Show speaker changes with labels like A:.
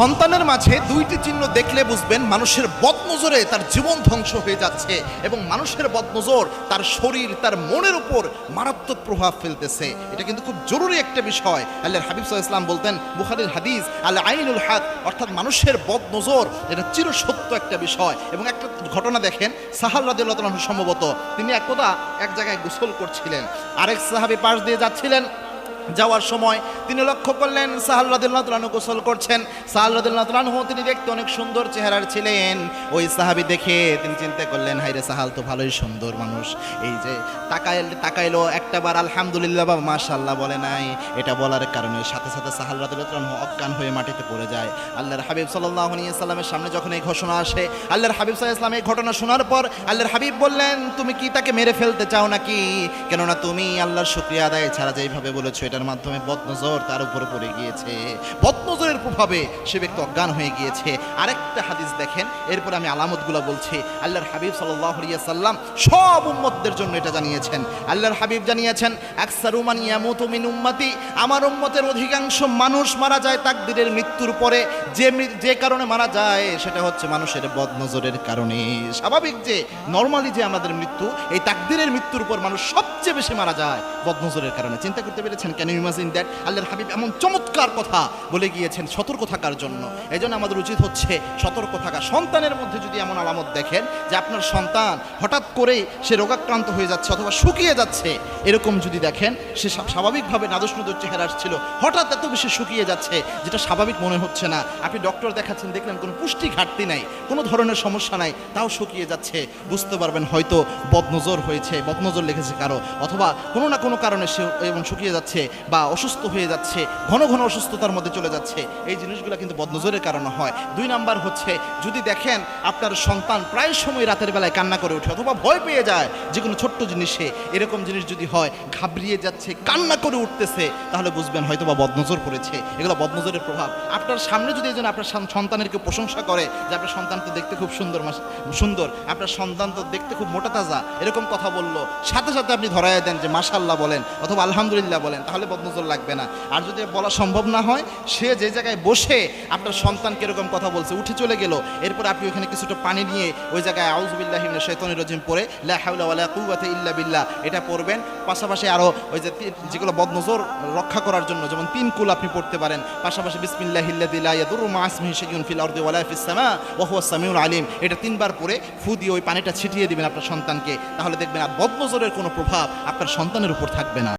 A: সন্তানের মাঝে দুইটি চিহ্ন দেখলে বুঝবেন মানুষের বদনজরে তার জীবন ধ্বংস হয়ে যাচ্ছে এবং মানুষের বদনজর তার শরীর তার মনের উপর মারাত্মক প্রভাব ফেলতেছে। এটা কিন্তু খুব জরুরি একটা বিষয়। আল্লাহর হাবিব সাল্লাল্লাহু আলাইহি ওয়াসাল্লাম বলতেন, বুখারীর হাদিস, আল আইনুল হক, অর্থাৎ মানুষের বদনজর এটা চিরসত্য একটা বিষয়। এবং একটা ঘটনা দেখেন, সাহাল রাদিয়াল্লাহু তাআলা আনহু সম্ভবত তিনি একদা এক জায়গায় গোসল করছিলেন, আরেক সাহাবী পাশ দিয়ে যাচ্ছিলেন। যাওয়ার সময় তিনি লক্ষ্য করলেন সাহাল রাদিয়াল্লাহু তাআলা আনহু গোসল করছেন। সাহাল রাদিয়াল্লাহু তাআলা আনহু তিনি দেখতে অনেক সুন্দর চেহারার ছিলেন। ওই সাহাবী দেখে তিনি চিন্তা করলেন, হায়রে সাহাল তো ভালোই সুন্দর মানুষ, এই যে তাকাইলো একটাবার আলহামদুলিল্লাহ বা মাশাআল্লাহ বলে নাই। এটা বলার কারণে সাথে সাথে সাহাল রাদিয়াল্লাহু তাআলা আনহু অজ্ঞান হয়ে মাটিতে পড়ে যায়। আল্লাহর হাবিব সাল্লাল্লাহু আলাইহি ওয়াসাল্লামের সামনে যখন এই ঘোষণা আসে, আল্লাহর হাবিব সাল্লাল্লাহু আলাইহি ওয়াসাল্লাম এই ঘটনা শোনার পর আল্লাহর হাবিব বললেন, তুমি কি তাকে মেরে ফেলতে চাও নাকি? কেননা তুমি আল্লাহর শুকরিয়া আদায় ছাড়া যেইভাবে বলেছো এটার মাধ্যমে বদনজর তার উপরে পড়ে গিয়েছে, বদনজরের প্রভাবে সে ব্যক্তি অজ্ঞান হয়ে গিয়েছে। আরেকটা হাদিস দেখেন, এরপর আমি আলামতগুলো বলছি। আল্লাহর হাবিব সাল্লাল্লাহু আলাইহি ওয়াসাল্লাম সব উম্মতদের জন্য এটা জানিয়েছেন। আল্লাহর হাবিব জানিয়েছেন, আকসারু মান ইয়ামুতু মিন উম্মতি, আমার উম্মতের অধিকাংশ মানুষ মারা যায় তাকদীরের মৃত্যুর পরে। যে কারণে মারা যায় সেটা হচ্ছে মানুষের বদনজরের কারণে। স্বাভাবিক যে নরমালি যে আমাদের মৃত্যু, এই তাকদীরের মৃত্যুর পর মানুষ সবচেয়ে বেশি মারা যায় বদনজরের কারণে। চিন্তা করতে পেরেছেন? Can you imagine that? আল্লাহর হাবিব এমন চমৎকার কথা বলে গিয়েছেন সতর্ক থাকার জন্য। এই জন্য আমাদের উচিত হচ্ছে সতর্ক থাকা। সন্তানের মধ্যে যদি এমন আলামত দেখেন যে আপনার সন্তান হঠাৎ করেই সে রোগাক্রান্ত হয়ে যাচ্ছে অথবা শুকিয়ে যাচ্ছে, এরকম যদি দেখেন সে স্বাভাবিকভাবে নাদুস নুদুস চেহারা ছিল, হঠাৎ এত বেশি শুকিয়ে যাচ্ছে যেটা স্বাভাবিক মনে হচ্ছে না, আপনি ডক্টর দেখাচ্ছেন, দেখলেন কোনো পুষ্টি ঘাটতি নাই, কোনো ধরনের সমস্যা নাই, তাও শুকিয়ে যাচ্ছে, বুঝতে পারবেন হয়তো বদনজর হয়েছে, বদনজর লেগেছে কারো, অথবা কোনো না কোনো কারণে সে এবং শুকিয়ে যাচ্ছে বা অসুস্থ হয়ে যাচ্ছে, ঘন ঘন অসুস্থতার মধ্যে চলে যাচ্ছে। এই জিনিসগুলো কিন্তু বদনজরের কারণে হয়। 2 নাম্বার হচ্ছে, যদি দেখেন আপনার সন্তান প্রায় সময় রাতের বেলায় কান্না করে ওঠে অথবা ভয় পেয়ে যায় যে কোনো ছোট্ট জিনিসে, এরকম জিনিস যদি হয়, ঘাবড়িয়ে যাচ্ছে, কান্না করে উঠতেছে, তাহলে বুঝবেন হয়তো বা বদনজর পড়েছে। এগুলো বদনজরের প্রভাব। আপনার সামনে যদি এই জন্য আপনার সন্তানের কেউ প্রশংসা করে যে আপনার সন্তান তো দেখতে খুব সুন্দর, আপনার সন্তান তো দেখতে খুব মোটা তাজা, এরকম কথা বললো, সাথে সাথে আপনি ধরায় দেন যে মাশাআল্লাহ বলেন অথবা আলহামদুলিল্লাহ বলেন, তাহলে বদনজর লাগবে না। আর যদি বলা সম্ভব না হয়, সে যে জায়গায় বসে আপনার সন্তান কিরকম কথা বলছে উঠে চলে গেল, এরপর আপনি ওখানে কিছুটা পানি নিয়ে ওই জায়গায় আউযু বিল্লাহি মিনাশ শাইতানির রাজিম পড়ে লা হাওলা ওয়ালা কুওয়াতা ইল্লা বিল্লাহ এটা পড়বেন। পাশাপাশি আরও ওই যে যেগুলো বদনজর রক্ষা করার জন্য যেমন 3 কুল আপনি পড়তে পারেন। পাশাপাশি বিসমিল্লাহিল্লাযী লা ইয়াদুররু মা ইসমিহি শাইউন ফিল আরদি ওয়ালা ফিস সামা ওয়া হুয়াস সামিউল আলিম এটা 3 বার পড়ে ফু দিয়ে ওই পানিটা ছিটিয়ে দিবেন আপনার সন্তানকে, তাহলে দেখবেন আর বদনজরের কোনো প্রভাব আপনার সন্তানের উপর থাকবে না।